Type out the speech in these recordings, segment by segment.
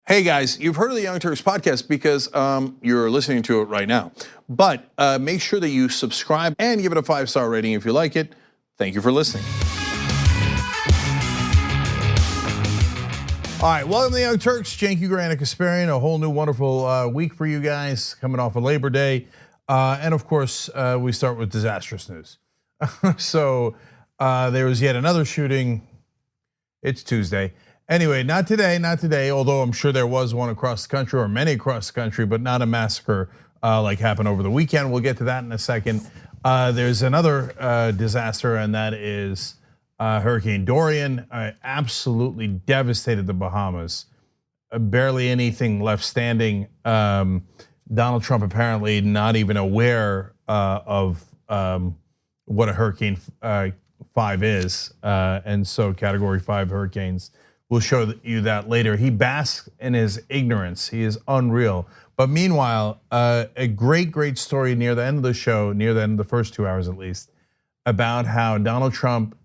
Hey guys, you've heard of the Young Turks podcast because you're listening to it right now. But make sure that you subscribe and give it a 5-star rating if you like it. Thank you for listening. All right, welcome to the Young Turks. Cenk Uygur and Kasparian. A whole new wonderful week for you guys coming off of Labor Day. And of course, we start with disastrous news. So there was yet another shooting. It's Tuesday. Anyway, not today, although I'm sure there was one across the country or many across the country, but not a massacre like happened over the weekend. We'll get to that in a second. There's another disaster, and that is Hurricane Dorian. Absolutely devastated the Bahamas. Barely anything left standing. Donald Trump apparently not even aware of what a Hurricane 5 is. And so Category 5 hurricanes. We'll show you that later. He basks in his ignorance. He is unreal. But meanwhile, a great story near the end of the show, near the end of the first 2 hours at least, about how Donald Trump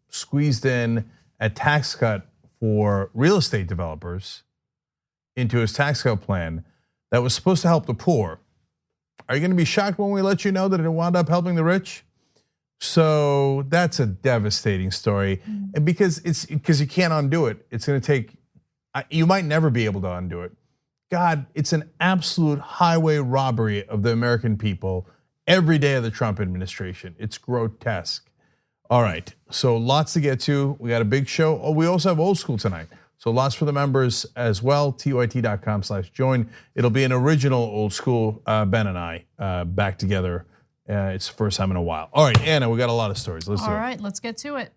squeezed in a tax cut for real estate developers into his tax cut plan that was supposed to help the poor. Are you going to be shocked when we let you know that it wound up helping the rich? So that's a devastating story, and because you can't undo it. It's going to take. You might never be able to undo it. God, it's an absolute highway robbery of the American people every day of the Trump administration. It's grotesque. All right, so lots to get to. We got a big show. Oh, we also have old school tonight. So lots for the members as well. TYT.com/join. It'll be an original old school. Ben and I back together. It's the first time in a while. All right, Anna, we got a lot of stories. Let's do it. All right, let's get to it.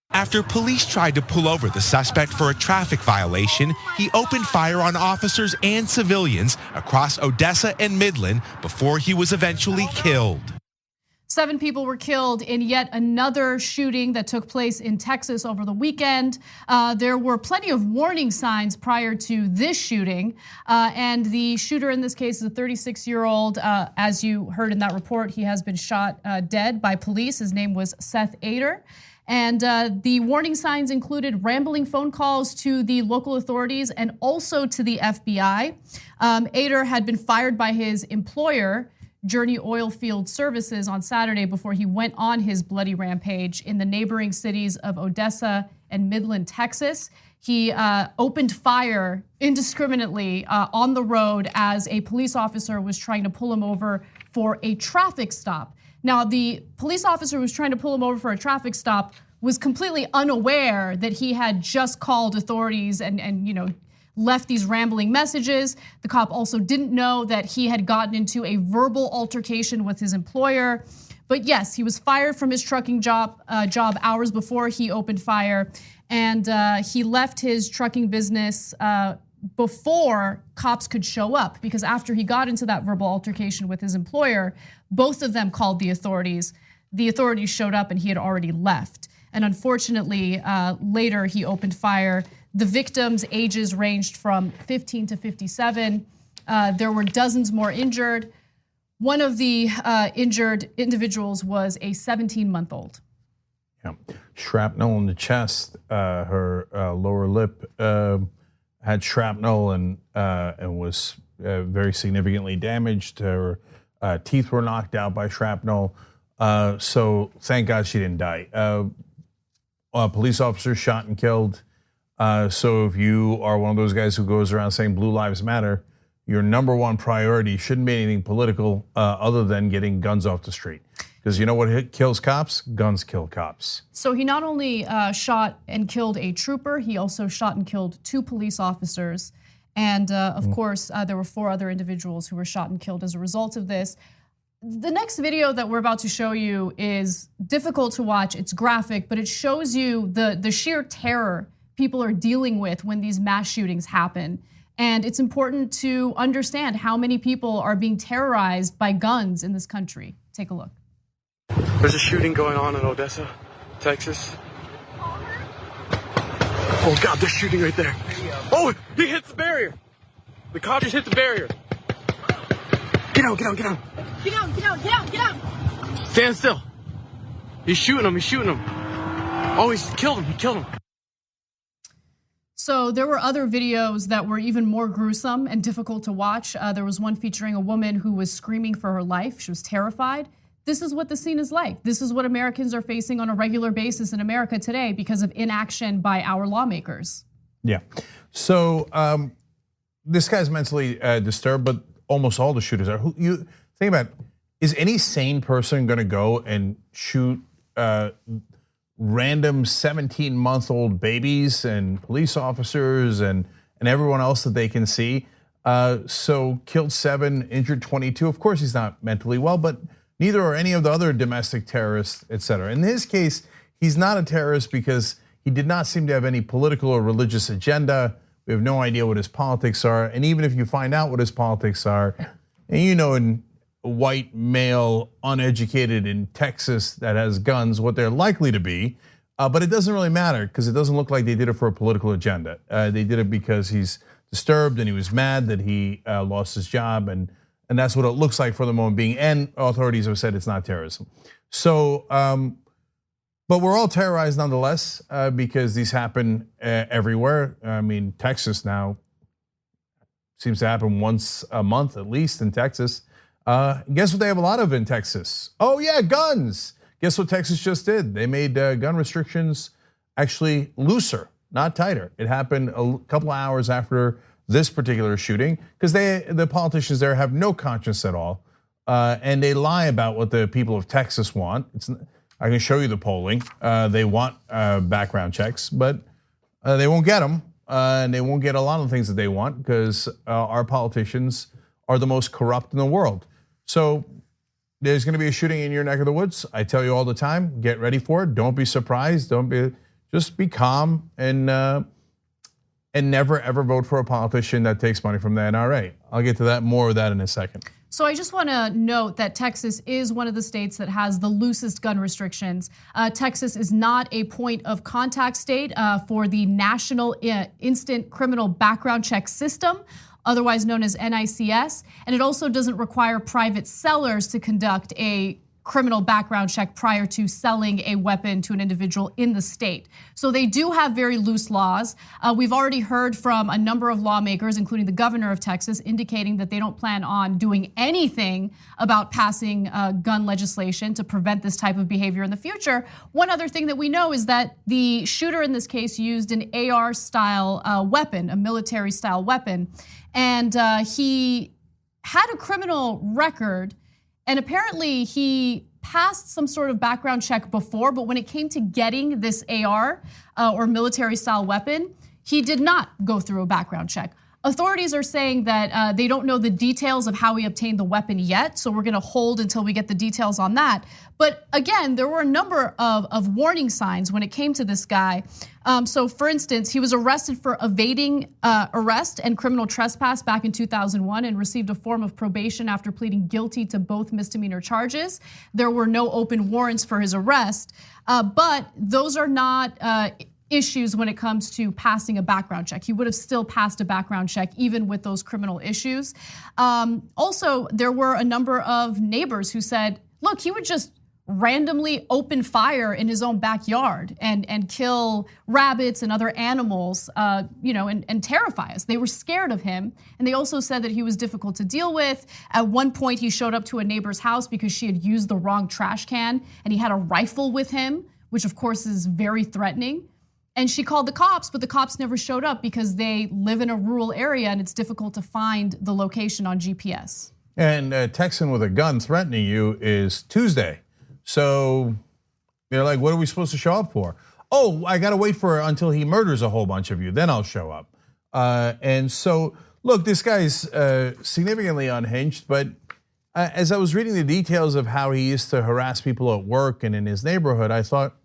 After police tried to pull over the suspect for a traffic violation, he opened fire on officers and civilians across Odessa and Midland before he was eventually killed. 7 people were killed in yet another shooting that took place in Texas over the weekend. There were plenty of warning signs prior to this shooting. And the shooter in this case is a 36-year-old. As you heard in that report, he has been shot dead by police. His name was Seth Ader. And the warning signs included rambling phone calls to the local authorities and also to the FBI. Ader had been fired by his employer, Journey Oilfield Services, on Saturday before he went on his bloody rampage in the neighboring cities of Odessa and Midland, Texas. He opened fire indiscriminately on the road as a police officer was trying to pull him over for a traffic stop. Now, the police officer who was trying to pull him over for a traffic stop was completely unaware that he had just called authorities and left these rambling messages. The cop also didn't know that he had gotten into a verbal altercation with his employer. But yes, he was fired from his trucking job hours before he opened fire. And he left his trucking business before cops could show up, because after he got into that verbal altercation with his employer, both of them called the authorities. The authorities showed up and he had already left. And unfortunately, later he opened fire. The victims' ages ranged from 15 to 57. There were dozens more injured. One of the injured individuals was a 17-month-old. Yeah, shrapnel in the chest. Her lower lip had shrapnel and was very significantly damaged. Her teeth were knocked out by shrapnel. So thank God she didn't die. Police officers shot and killed. So if you are one of those guys who goes around saying Blue Lives Matter, your number one priority shouldn't be anything political other than getting guns off the street. Because you know what kills cops? Guns kill cops. So he not only shot and killed a trooper, he also shot and killed 2 police officers. And of course, there were 4 other individuals who were shot and killed as a result of this. The next video that we're about to show you is difficult to watch. It's graphic, but it shows you the sheer terror people are dealing with when these mass shootings happen. And it's important to understand how many people are being terrorized by guns in this country. Take a look. There's a shooting going on in Odessa, Texas. Oh God, they're shooting right there. Oh, he hits the barrier. The cop just hit the barrier. Get out, get out, get out. Get out, get out, get out, get out. Stand still. He's shooting him, he's shooting him. Oh, he killed him. So there were other videos that were even more gruesome and difficult to watch. There was one featuring a woman who was screaming for her life. She was terrified. This is what the scene is like. This is what Americans are facing on a regular basis in America today because of inaction by our lawmakers. Yeah. So this guy's mentally disturbed, but almost all the shooters are. You think about, is any sane person going to go and shoot random 17-month-old babies and police officers and everyone else that they can see? So killed 7, injured 22. Of course, he's not mentally well, but neither are any of the other domestic terrorists, et cetera. In his case, he's not a terrorist because he did not seem to have any political or religious agenda. We have no idea what his politics are. And even if you find out what his politics are, and you know, in white male, uneducated in Texas that has guns, what they're likely to be, but it doesn't really matter because it doesn't look like they did it for a political agenda. They did it because he's disturbed and he was mad that he lost his job, and that's what it looks like for the moment being. And authorities have said it's not terrorism. So, but we're all terrorized nonetheless because these happen everywhere. I mean, Texas now seems to happen once a month at least in Texas. Guess what they have a lot of in Texas? Oh yeah, guns. Guess what Texas just did? They made gun restrictions actually looser, not tighter. It happened a couple of hours after this particular shooting because the politicians there have no conscience at all, and they lie about what the people of Texas want. I can show you the polling. They want background checks, but they won't get them, and they won't get a lot of things that they want because our politicians are the most corrupt in the world. So there's going to be a shooting in your neck of the woods. I tell you all the time, get ready for it. Don't be surprised. Just be calm and never ever vote for a politician that takes money from the NRA. I'll get to that, more of that in a second. So I just want to note that Texas is one of the states that has the loosest gun restrictions. Texas is not a point of contact state for the National Instant Criminal Background Check System, otherwise known as NICS, and it also doesn't require private sellers to conduct a criminal background check prior to selling a weapon to an individual in the state. So they do have very loose laws. We've already heard from a number of lawmakers, including the governor of Texas, indicating that they don't plan on doing anything about passing gun legislation to prevent this type of behavior in the future. One other thing that we know is that the shooter in this case used an AR-style weapon, a military-style weapon, and he had a criminal record. And apparently he passed some sort of background check before, but when it came to getting this AR or military style weapon, he did not go through a background check. Authorities are saying that they don't know the details of how he obtained the weapon yet, so we're gonna hold until we get the details on that. But again, there were a number of warning signs when it came to this guy. So for instance, he was arrested for evading arrest and criminal trespass back in 2001 and received a form of probation after pleading guilty to both misdemeanor charges. There were no open warrants for his arrest, but those are not issues when it comes to passing a background check. He would have still passed a background check even with those criminal issues. Also, there were a number of neighbors who said, look, he would just randomly open fire in his own backyard and kill rabbits and other animals, and terrify us. They were scared of him. And they also said that he was difficult to deal with. At one point, he showed up to a neighbor's house because she had used the wrong trash can and he had a rifle with him, which of course is very threatening. And she called the cops, but the cops never showed up because they live in a rural area and it's difficult to find the location on GPS. And Texan with a gun threatening you is Tuesday. So they're like, what are we supposed to show up for? Oh, I gotta wait until he murders a whole bunch of you, then I'll show up. And so, look, this guy's significantly unhinged, but as I was reading the details of how he used to harass people at work and in his neighborhood, I thought,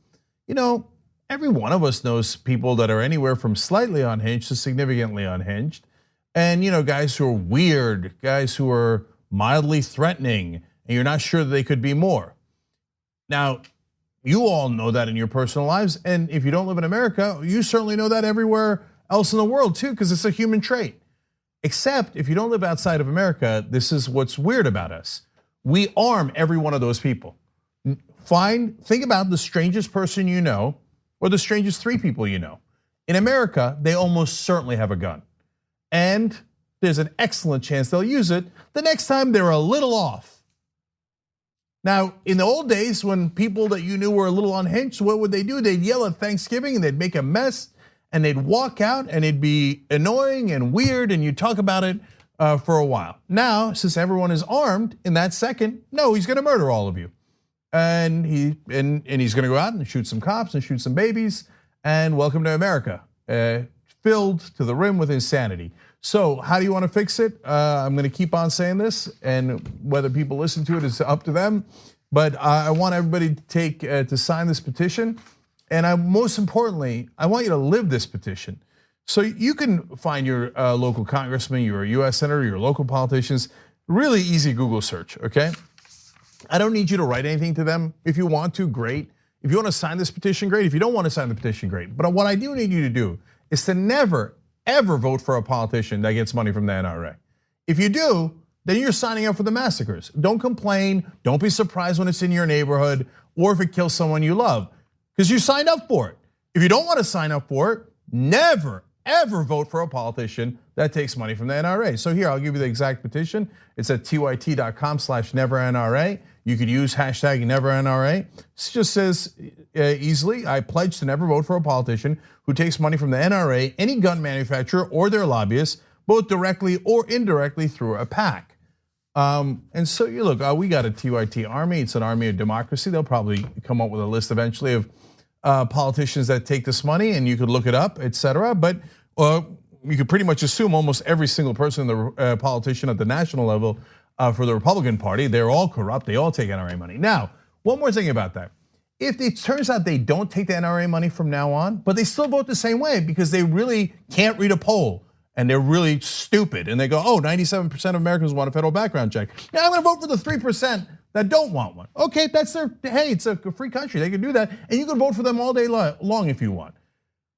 every one of us knows people that are anywhere from slightly unhinged to significantly unhinged. And guys who are weird, guys who are mildly threatening, and you're not sure that they could be more. Now, you all know that in your personal lives, and if you don't live in America, you certainly know that everywhere else in the world too, because it's a human trait. Except if you don't live outside of America, this is what's weird about us. We arm every one of those people. Think about the strangest person you know, or the strangest 3 people you know. In America, they almost certainly have a gun. And there's an excellent chance they'll use it the next time they're a little off. Now, in the old days when people that you knew were a little unhinged, what would they do? They'd yell at Thanksgiving and they'd make a mess and they'd walk out and it'd be annoying and weird and you'd talk about it for a while. Now, since everyone is armed in that second, no, he's gonna murder all of you. And he's gonna go out and shoot some cops and shoot some babies, and welcome to America, filled to the rim with insanity. So how do you want to fix it? I'm going to keep on saying this, and whether people listen to it is up to them. But I want everybody to sign this petition, and most importantly, I want you to live this petition. So you can find your local congressman, your U.S. senator, your local politicians. Really easy Google search. Okay, I don't need you to write anything to them. If you want to, great. If you want to sign this petition, great. If you don't want to sign the petition, great. But what I do need you to do is to never, ever vote for a politician that gets money from the NRA. If you do, then you're signing up for the massacres. Don't complain, don't be surprised when it's in your neighborhood or if it kills someone you love, because you signed up for it. If you don't want to sign up for it, never, ever vote for a politician that takes money from the NRA. So here, I'll give you the exact petition. It's at tyt.com/nevernra. You could use hashtag NeverNRA. It just says easily, I pledge to never vote for a politician who takes money from the NRA, any gun manufacturer, or their lobbyists, both directly or indirectly through a PAC. And so you look, we got a TYT army. It's an army of democracy. They'll probably come up with a list eventually of politicians that take this money, and you could look it up, etc. But you could pretty much assume almost every single person, the politician at the national level for the Republican Party, they're all corrupt. They all take NRA money. Now, one more thing about that. If it turns out they don't take the NRA money from now on, but they still vote the same way because they really can't read a poll and they're really stupid and they go, 97% of Americans want a federal background check. Now I'm gonna vote for the 3% that don't want one. Okay, that's hey, it's a free country. They can do that and you can vote for them all day long if you want.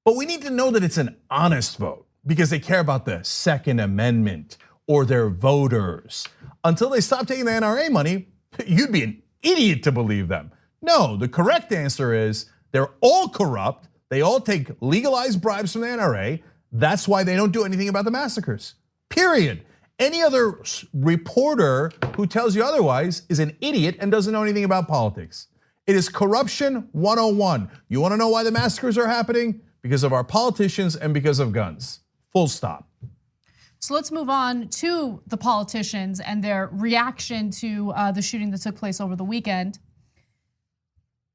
But we need to know that it's an honest vote because they care about the Second Amendment or their voters. Until they stop taking the NRA money, you'd be an idiot to believe them. No, the correct answer is they're all corrupt. They all take legalized bribes from the NRA. That's why they don't do anything about the massacres, period. Any other reporter who tells you otherwise is an idiot and doesn't know anything about politics. It is corruption 101. You wanna know why the massacres are happening? Because of our politicians and because of guns, full stop. So let's move on to the politicians and their reaction to the shooting that took place over the weekend.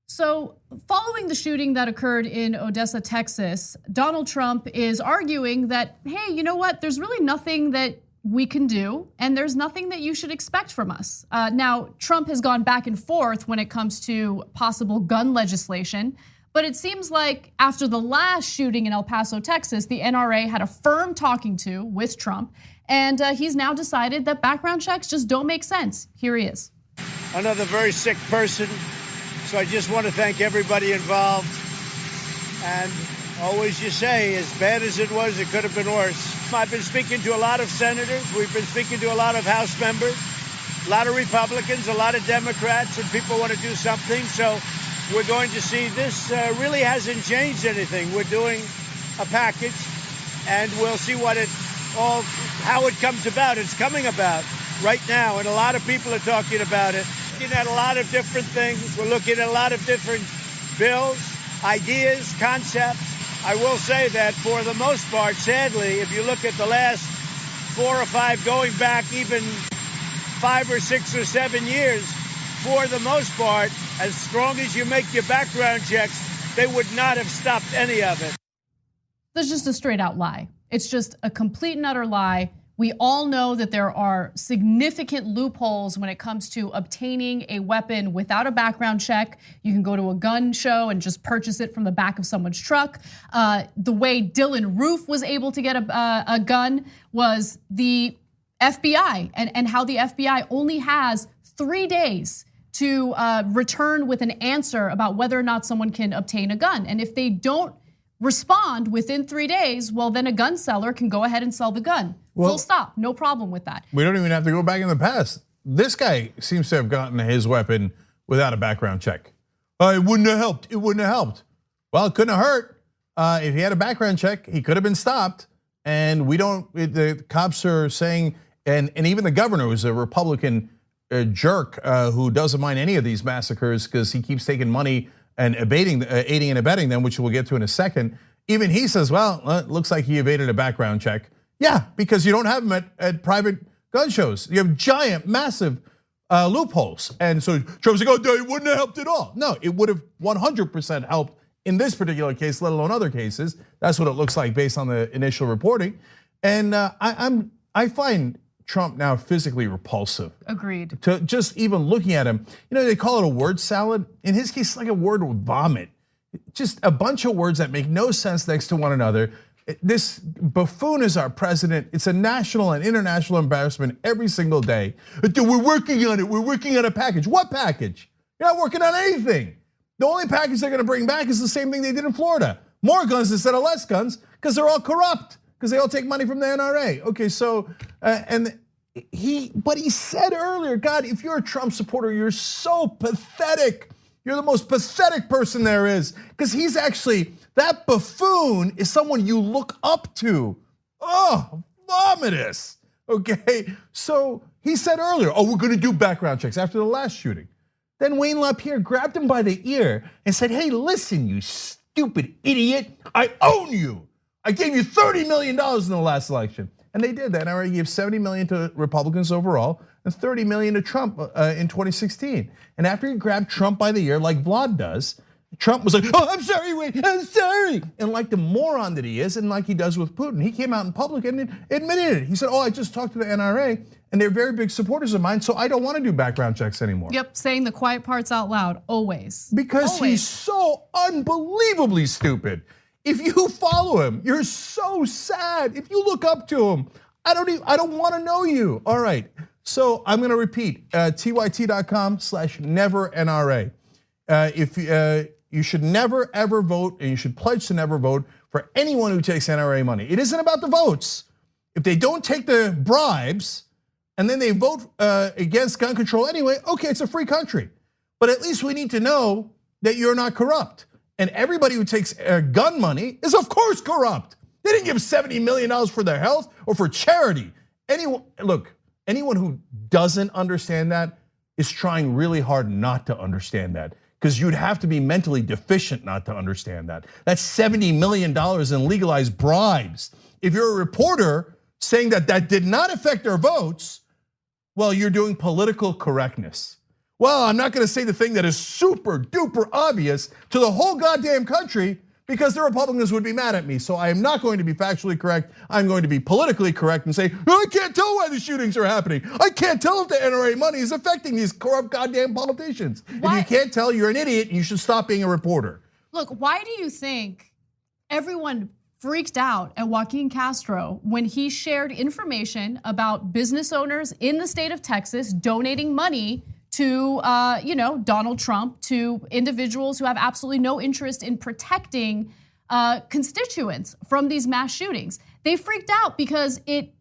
So following the shooting that occurred in Odessa, Texas, Donald Trump is arguing that, hey, you know what? There's really nothing that we can do, and there's nothing that you should expect from us. Now, Trump has gone back and forth when it comes to possible gun legislation. But it seems like after the last shooting in El Paso, Texas, the NRA had a firm talking to with Trump, and he's now decided that background checks just don't make sense. Here he is. Another very sick person, so I just want to thank everybody involved. And always you say, as bad as it was, it could have been worse. I've been speaking to a lot of senators. We've been speaking to a lot of House members, a lot of Republicans, a lot of Democrats, and people want to do something. So we're going to see this really hasn't changed anything. We're doing a package and we'll see how it comes about. It's coming about right now and a lot of people are talking about it. Looking at a lot of different things. We're looking at a lot of different bills, ideas, concepts. I will say that for the most part, sadly, if you look at the last 4 or 5, going back even 5 or 6 or 7 years, for the most part, as strong as you make your background checks, they would not have stopped any of it. That's just a straight out lie. It's just a complete and utter lie. We all know that there are significant loopholes when it comes to obtaining a weapon without a background check. You can go to a gun show and just purchase it from the back of someone's truck. The way Dylan Roof was able to get a gun was the FBI, and how the FBI only has 3 days to return with an answer about whether or not someone can obtain a gun. And if they don't respond within 3 days, well, then a gun seller can go ahead and sell the gun. Full stop, no problem with that. We don't even have to go back in the past. This guy seems to have gotten his weapon without a background check. It wouldn't have helped, it wouldn't have helped. Well, it couldn't have hurt. if he had a background check, he could have been stopped. And we don't, the cops are saying, and even the governor, who's a Republican jerk who doesn't mind any of these massacres because he keeps taking money and aiding and abetting them, which we'll get to in a second. Even he says, well, it looks like he evaded a background check. Yeah, because you don't have them at private gun shows. You have giant, massive loopholes. And so Trump's like, oh, it wouldn't have helped at all. No, it would have 100% helped in this particular case, let alone other cases. That's what it looks like based on the initial reporting. And I find Trump now physically repulsive. Agreed. To just even looking at him, they call it a word salad. In his case, it's like a word with vomit. Just a bunch of words that make no sense next to one another. This buffoon is our president. It's a national and international embarrassment every single day. We're working on it. We're working on a package. What package? You're not working on anything. The only package they're going to bring back is the same thing they did in Florida. More guns instead of less guns because they're all corrupt because they all take money from the NRA. Okay, so, but he said earlier, God, if you're a Trump supporter, you're so pathetic. You're the most pathetic person there is because he's actually, that buffoon is someone you look up to. Oh, vomitous. Okay, so he said earlier, we're gonna do background checks after the last shooting. Then Wayne LaPierre grabbed him by the ear and said, hey, listen, you stupid idiot, I own you. I gave you $30 million in the last election. And they did that. I already gave $70 million to Republicans overall and $30 million to Trump in 2016. And after he grabbed Trump by the ear like Vlad does, Trump was like, oh, I'm sorry, Wayne, I'm sorry. And like the moron that he is, and like he does with Putin, he came out in public and admitted it. He said, I just talked to the NRA and they're very big supporters of mine, so I don't want to do background checks anymore. Yep, saying the quiet parts out loud, always. Because he's so unbelievably stupid. If you follow him, you're so sad. If you look up to him, I don't want to know you. All right, so I'm gonna repeat, tyt.com/nevernra. If you should never ever vote, and you should pledge to never vote for anyone who takes NRA money. It isn't about the votes. If they don't take the bribes, and then they vote against gun control anyway, okay, it's a free country. But at least we need to know that you're not corrupt. And everybody who takes gun money is of course corrupt. They didn't give $70 million for their health or for charity. Anyone who doesn't understand that is trying really hard not to understand that. Because you'd have to be mentally deficient not to understand that. That's $70 million in legalized bribes. If you're a reporter saying that did not affect their votes, well, you're doing political correctness. Well, I'm not gonna say the thing that is super duper obvious to the whole goddamn country because the Republicans would be mad at me. So I am not going to be factually correct. I'm going to be politically correct and say, I can't tell why the shootings are happening. I can't tell if the NRA money is affecting these corrupt goddamn politicians. Why? If you can't tell, you're an idiot and you should stop being a reporter. Look, why do you think everyone freaked out at Joaquin Castro when he shared information about business owners in the state of Texas donating money to Donald Trump, to individuals who have absolutely no interest in protecting constituents from these mass shootings? They freaked out because it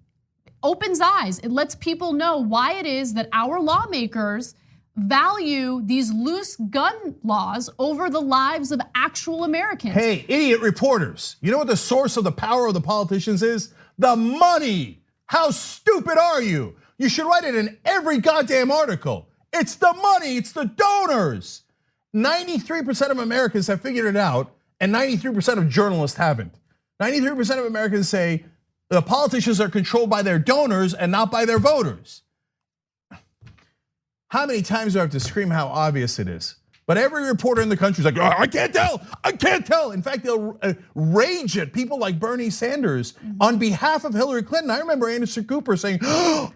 opens eyes. It lets people know why it is that our lawmakers value these loose gun laws over the lives of actual Americans. Hey, idiot reporters, you know what the source of the power of the politicians is? The money. How stupid are you? You should write it in every goddamn article. It's the money, it's the donors. 93% of Americans have figured it out, and 93% of journalists haven't. 93% of Americans say the politicians are controlled by their donors and not by their voters. How many times do I have to scream how obvious it is? But every reporter in the country is like, I can't tell, I can't tell. In fact, they'll rage at people like Bernie Sanders on behalf of Hillary Clinton. I remember Anderson Cooper saying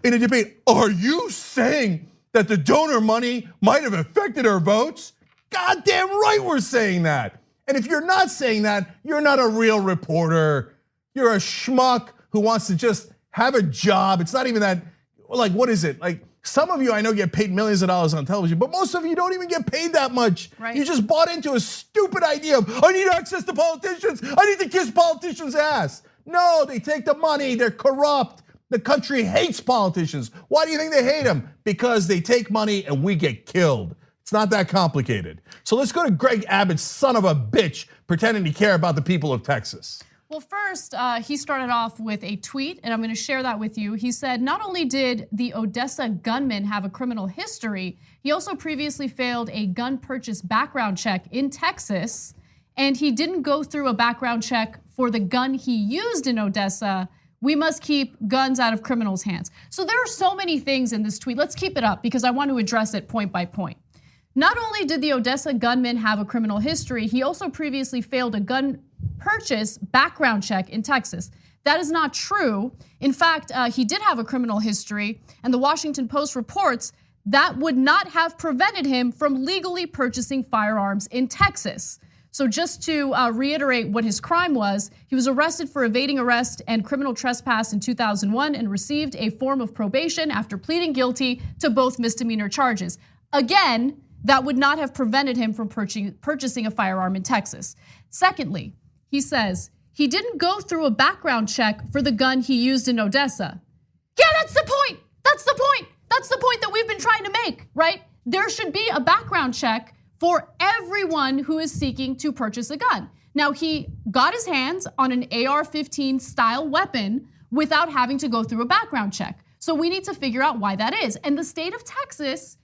in a debate, are you saying that the donor money might have affected our votes? Goddamn right we're saying that. And if you're not saying that, you're not a real reporter. You're a schmuck who wants to just have a job. It's not even that, like, what is it? Like, some of you I know get paid millions of dollars on television, but most of you don't even get paid that much. Right. You just bought into a stupid idea of, I need access to politicians. I need to kiss politicians' ass. No, they take the money, they're corrupt. The country hates politicians. Why do you think they hate them? Because they take money and we get killed. It's not that complicated. So let's go to Greg Abbott, son of a bitch, pretending to care about the people of Texas. Well, first, he started off with a tweet, and I'm going to share that with you. He said, not only did the Odessa gunman have a criminal history, he also previously failed a gun purchase background check in Texas, and he didn't go through a background check for the gun he used in Odessa. We must keep guns out of criminals' hands. So there are so many things in this tweet. Let's keep it up because I want to address it point by point. Not only did the Odessa gunman have a criminal history, he also previously failed a gun purchase background check in Texas. That is not true. In fact, he did have a criminal history, and the Washington Post reports that would not have prevented him from legally purchasing firearms in Texas. So just to reiterate what his crime was, he was arrested for evading arrest and criminal trespass in 2001 and received a form of probation after pleading guilty to both misdemeanor charges. Again, that would not have prevented him from purchasing a firearm in Texas. Secondly, he says he didn't go through a background check for the gun he used in Odessa. Yeah, that's the point. That's the point. That's the point that we've been trying to make, right? There should be a background check for everyone who is seeking to purchase a gun. Now, he got his hands on an AR-15 style weapon without having to go through a background check. So we need to figure out why that is. And the state of Texas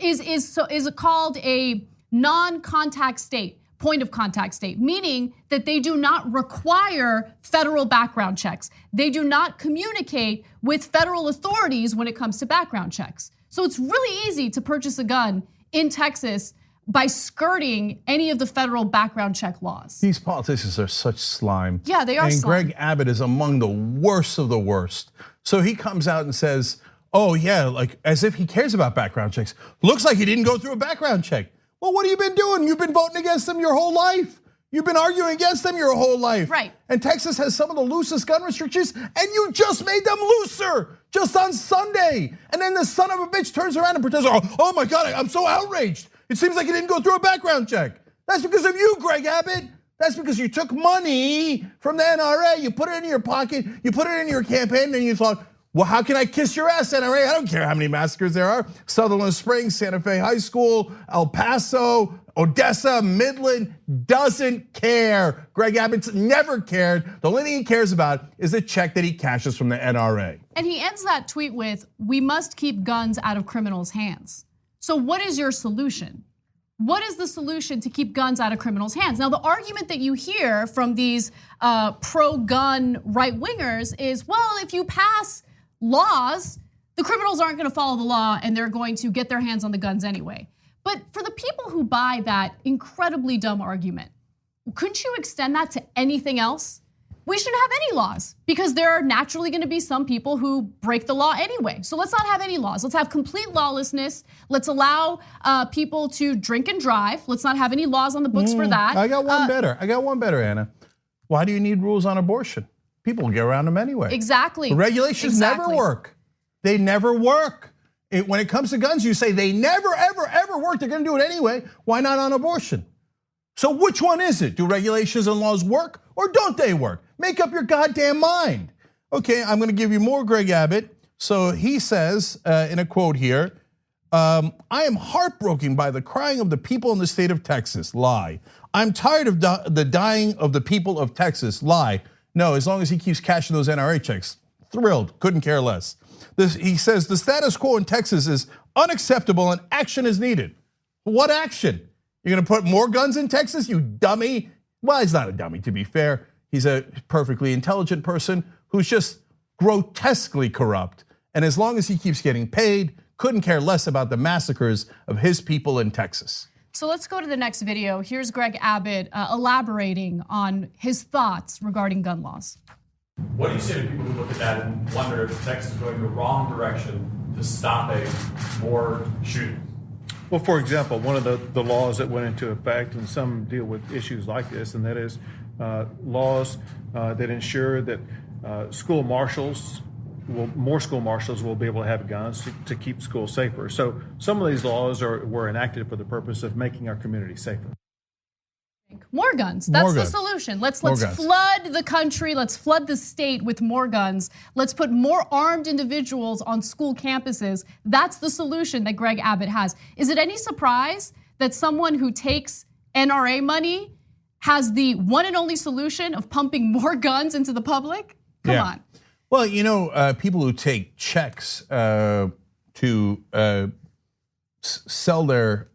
is called a non-contact state, point of contact state, meaning that they do not require federal background checks. They do not communicate with federal authorities when it comes to background checks. So it's really easy to purchase a gun in Texas by skirting any of the federal background check laws. These politicians are such slime. Yeah, they are and slime. Greg Abbott is among the worst of the worst. So he comes out and says, oh yeah, like as if he cares about background checks. Looks like he didn't go through a background check. Well, what have you been doing? You've been voting against them your whole life. You've been arguing against them your whole life. Right. And Texas has some of the loosest gun restrictions, and you just made them looser just on Sunday. And then the son of a bitch turns around and pretends, oh my God, I'm so outraged. It seems like he didn't go through a background check. That's because of you, Greg Abbott. That's because you took money from the NRA, you put it in your pocket, you put it in your campaign, and you thought, well, how can I kiss your ass, NRA? I don't care how many massacres there are. Sutherland Springs, Santa Fe High School, El Paso, Odessa, Midland, doesn't care. Greg Abbott's never cared. The only thing he cares about is the check that he cashes from the NRA. And he ends that tweet with, we must keep guns out of criminals' hands. So what is your solution? What is the solution to keep guns out of criminals' hands? Now, the argument that you hear from these pro-gun right-wingers is, well, if you pass laws, the criminals aren't going to follow the law and they're going to get their hands on the guns anyway. But for the people who buy that incredibly dumb argument, couldn't you extend that to anything else? We shouldn't have any laws because there are naturally going to be some people who break the law anyway. So let's not have any laws. Let's have complete lawlessness. Let's allow people to drink and drive. Let's not have any laws on the books for that. I got one better. I got one better, Anna. Why do you need rules on abortion? People will get around them anyway. Exactly. The regulations never work. They never work. When it comes to guns, you say they never, ever, ever work. They're going to do it anyway. Why not on abortion? So which one is it? Do regulations and laws work or don't they work? Make up your goddamn mind. Okay, I'm going to give you more Greg Abbott. So he says in a quote here, I am heartbroken by the crying of the people in the state of Texas. Lie. I'm tired of the dying of the people of Texas. Lie. No, as long as he keeps cashing those NRA checks. Thrilled, couldn't care less. He says the status quo in Texas is unacceptable and action is needed. What action? You're gonna put more guns in Texas, you dummy? Well, he's not a dummy, to be fair. He's a perfectly intelligent person who's just grotesquely corrupt. And as long as he keeps getting paid, couldn't care less about the massacres of his people in Texas. So let's go to the next video. Here's Greg Abbott elaborating on his thoughts regarding gun laws. What do you say to people who look at that and wonder if Texas is going the wrong direction to stopping more shootings? Well, for example, one of the laws that went into effect, and some deal with issues like this, and that is laws that ensure that more school marshals will be able to have guns to keep schools safer. So some of these laws were enacted for the purpose of making our community safer. More guns. More That's the guns. solution. Let's More guns. flood the country. Let's flood the state with more guns. Let's put more armed individuals on school campuses. That's the solution that Greg Abbott has. Is it any surprise that someone who takes NRA money has the one and only solution of pumping more guns into the public? Come on. Well, you know, people who take checks to sell their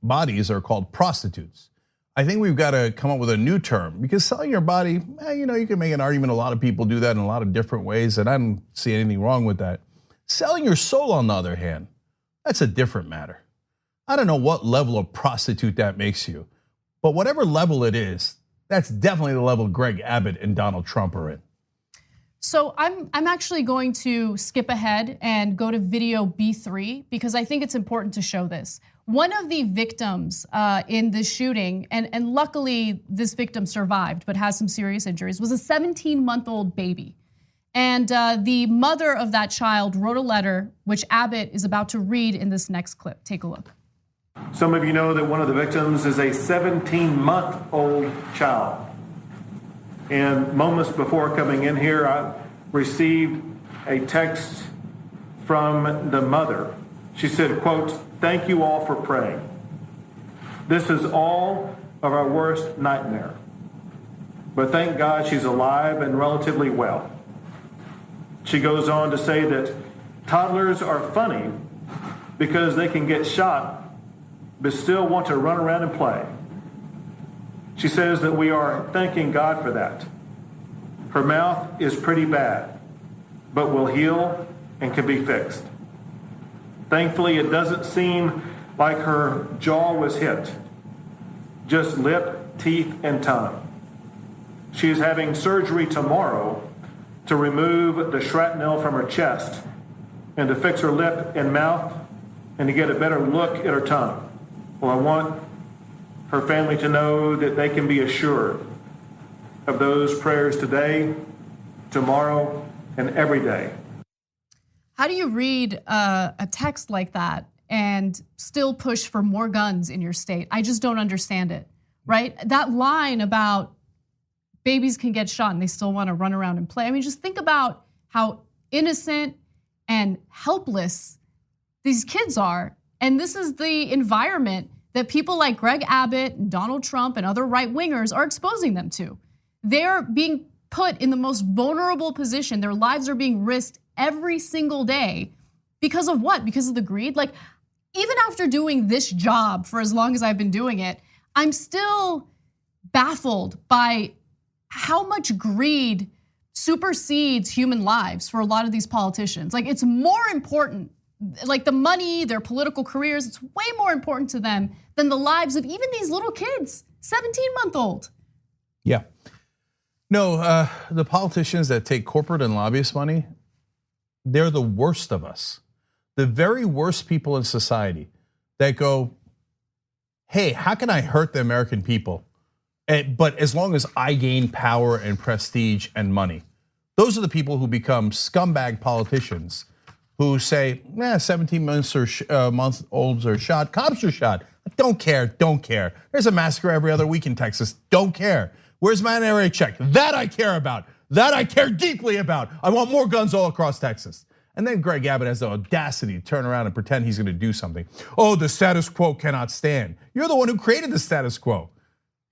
bodies are called prostitutes. I think we've got to come up with a new term, because selling your body, you know, you can make an argument. A lot of people do that in a lot of different ways, and I don't see anything wrong with that. Selling your soul, on the other hand, that's a different matter. I don't know what level of prostitute that makes you, but whatever level it is, that's definitely the level Greg Abbott and Donald Trump are in. So I'm actually going to skip ahead and go to video B3 because I think it's important to show this. One of the victims in this shooting, and luckily this victim survived but has some serious injuries, was a 17-month-old baby. And the mother of that child wrote a letter, which Abbott is about to read in this next clip. Take a look. Some of you know that one of the victims is a 17-month-old child. And moments before coming in here, I received a text from the mother. She said, quote, "Thank you all for praying. This is all of our worst nightmare. But thank God she's alive and relatively well." She goes on to say that toddlers are funny because they can get shot but still want to run around and play. She says that we are thanking God for that. Her mouth is pretty bad, but will heal and can be fixed. Thankfully, it doesn't seem like her jaw was hit, just lip, teeth, and tongue. She is having surgery tomorrow to remove the shrapnel from her chest and to fix her lip and mouth and to get a better look at her tongue. Well, I want her family to know that they can be assured of those prayers today, tomorrow, and every day. How do you read a text like that and still push for more guns in your state? I just don't understand it, right? That line about babies can get shot and they still want to run around and play. I mean, just think about how innocent and helpless these kids are. And this is the environment that people like Greg Abbott and Donald Trump and other right-wingers are exposing them to. They're being put in the most vulnerable position. Their lives are being risked every single day because of what? Because of the greed? Like, even after doing this job for as long as I've been doing it, I'm still baffled by how much greed supersedes human lives for a lot of these politicians. Like, it's more important, like the money, their political careers, it's way more important to them than the lives of even these little kids, 17-month-old. Yeah. No, the politicians that take corporate and lobbyist money, they're the worst of us. The very worst people in society that go, hey, how can I hurt the American people? But as long as I gain power and prestige and money. Those are the people who become scumbag politicians who say, 17-month-olds are shot, cops are shot. Don't care, don't care. There's a massacre every other week in Texas, don't care. Where's my NRA check? That I care about. That I care deeply about. I want more guns all across Texas. And then Greg Abbott has the audacity to turn around and pretend he's gonna do something. Oh, the status quo cannot stand. You're the one who created the status quo.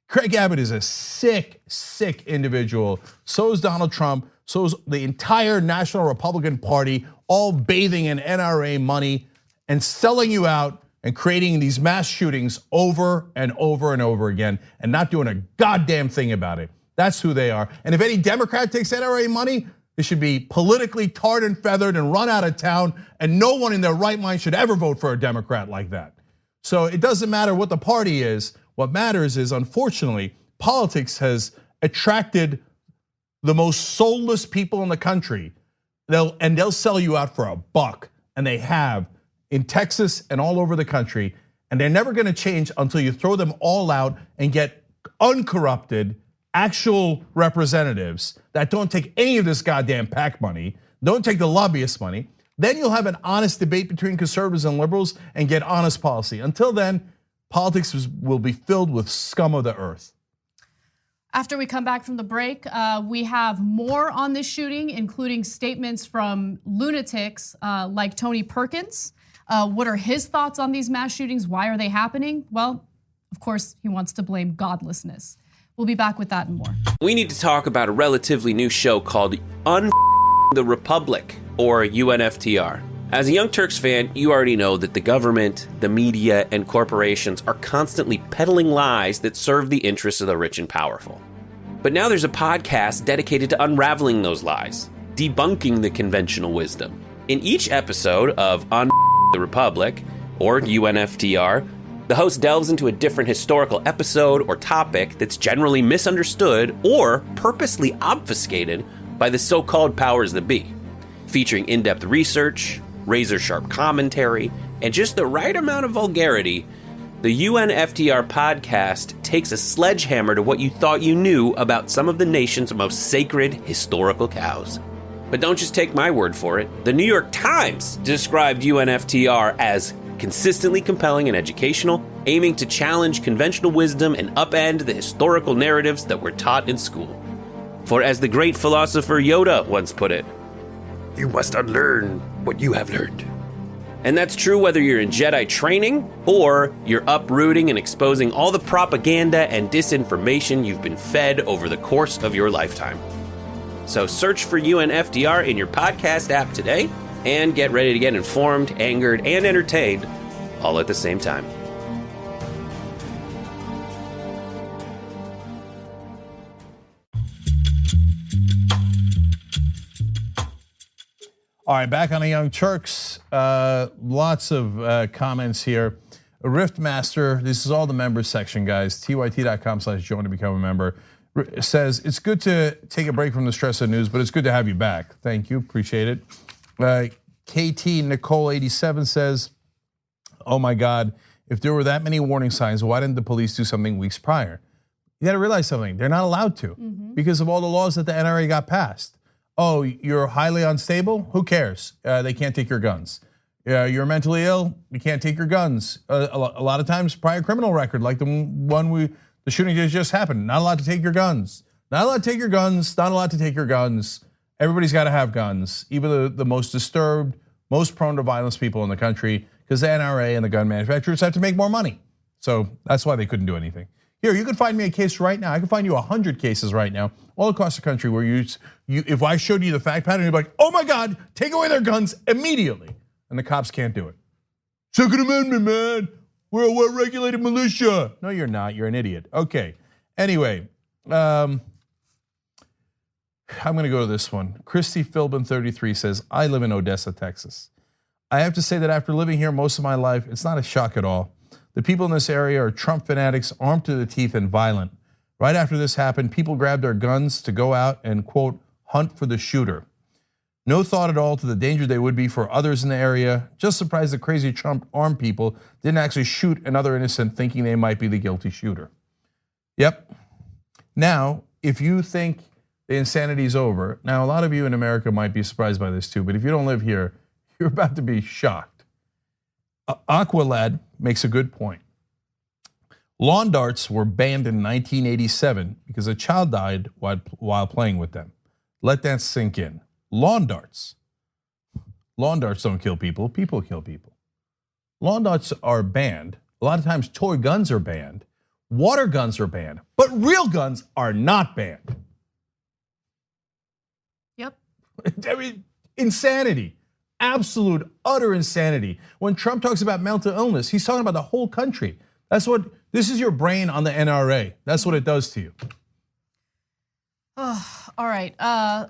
Greg Abbott is a sick, sick individual. So is Donald Trump, so is the entire National Republican Party, all bathing in NRA money and selling you out and creating these mass shootings over and over and over again and not doing a goddamn thing about it. That's who they are. And if any Democrat takes NRA money, they should be politically tarred and feathered and run out of town, and no one in their right mind should ever vote for a Democrat like that. So it doesn't matter what the party is. What matters is, unfortunately, politics has attracted the most soulless people in the country. They'll sell you out for $1, and they have in Texas and all over the country, and they're never gonna change until you throw them all out and get uncorrupted, actual representatives that don't take any of this goddamn PAC money, don't take the lobbyist money. Then you'll have an honest debate between conservatives and liberals and get honest policy. Until then, Politics will be filled with scum of the earth. After we come back from the break, we have more on this shooting, including statements from lunatics like Tony Perkins. What are his thoughts on these mass shootings? Why are they happening? Well, of course, he wants to blame godlessness. We'll be back with that and more. We need to talk about a relatively new show called the Republic, or UNFTR. As a Young Turks fan, you already know that the government, the media, and corporations are constantly peddling lies that serve the interests of the rich and powerful. But now there's a podcast dedicated to unraveling those lies, debunking the conventional wisdom. In each episode of the Republic, or UNFTR, the host delves into a different historical episode or topic that's generally misunderstood or purposely obfuscated by the so-called powers that be, featuring in-depth research, razor-sharp commentary, and just the right amount of vulgarity. The UNFTR podcast takes a sledgehammer to what you thought you knew about some of the nation's most sacred historical cows. But don't just take my word for it. The New York Times described UNFTR as consistently compelling and educational, aiming to challenge conventional wisdom and upend the historical narratives that were taught in school. For as the great philosopher Yoda once put it, you must unlearn what you have learned. And that's true whether you're in Jedi training or you're uprooting and exposing all the propaganda and disinformation you've been fed over the course of your lifetime. So search for UNFTR in your podcast app today and get ready to get informed, angered, and entertained all at the same time. All right, back on the Young Turks. Lots of comments here. Riftmaster, this is all the members section, guys. tyt.com/join to become a member. Says, it's good to take a break from the stress of news, but it's good to have you back. Thank you, appreciate it. KT Nicole 87 says, oh my God, if there were that many warning signs, why didn't the police do something weeks prior? You gotta realize something, they're not allowed to because of all the laws that the NRA got passed. Oh, you're highly unstable? Who cares? They can't take your guns. You're mentally ill? You can't take your guns. A lot of times, prior criminal record, like the shooting that just happened. Not allowed to take your guns. Not allowed to take your guns. Not allowed to take your guns. Everybody's got to have guns, even the most disturbed, most prone to violence people in the country, because the NRA and the gun manufacturers have to make more money. So that's why they couldn't do anything. Here, you can find me a case right now. I can find you 100 cases right now, all across the country, where you if I showed you the fact pattern, you'd be like, oh my God, take away their guns immediately. And the cops can't do it. Second Amendment, man. We're a well-regulated militia. No, you're not. You're an idiot. Okay. Anyway, I'm going to go to this one. Christy Philbin 33 says, I live in Odessa, Texas. I have to say that after living here most of my life, it's not a shock at all. The people in this area are Trump fanatics, armed to the teeth and violent. Right after this happened, people grabbed their guns to go out and, quote, hunt for the shooter. No thought at all to the danger they would be for others in the area. Just surprised the crazy Trump armed people didn't actually shoot another innocent thinking they might be the guilty shooter. Yep. Now, if you think the insanity's over, now a lot of you in America might be surprised by this too, but if you don't live here, you're about to be shocked. Aqualad makes a good point. Lawn darts were banned in 1987 because a child died while playing with them. Let that sink in. Lawn darts. Lawn darts don't kill people, people kill people. Lawn darts are banned. A lot of times toy guns are banned. Water guns are banned, but real guns are not banned. Yep. I mean, insanity. Absolute, utter insanity. When Trump talks about mental illness, he's talking about the whole country. This is your brain on the NRA. That's what it does to you. All right,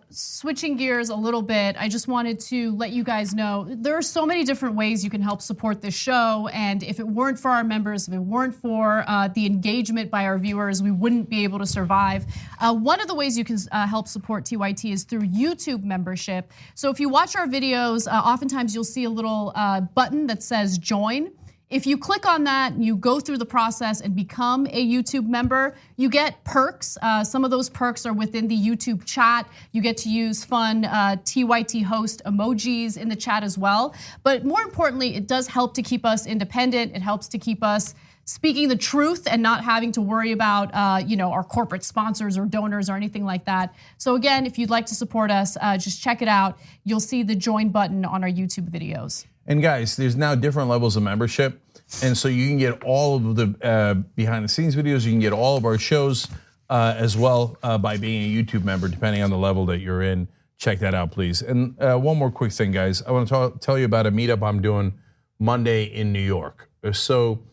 switching gears a little bit, I just wanted to let you guys know there are so many different ways you can help support this show, and if it weren't for our members, if it weren't for the engagement by our viewers, we wouldn't be able to survive. One of the ways you can help support TYT is through YouTube membership. So if you watch our videos, oftentimes you'll see a little button that says join. If you click on that, you go through the process and become a YouTube member, you get perks. Some of those perks are within the YouTube chat. You get to use fun TYT host emojis in the chat as well. But more importantly, it does help to keep us independent. It helps to keep us speaking the truth and not having to worry about our corporate sponsors or donors or anything like that. So again, if you'd like to support us, just check it out. You'll see the join button on our YouTube videos. And guys, there's now different levels of membership. And so you can get all of the behind the scenes videos. You can get all of our shows as well by being a YouTube member, depending on the level that you're in. Check that out, please. And one more quick thing, guys. I want to tell you about a meetup I'm doing Monday in New York. So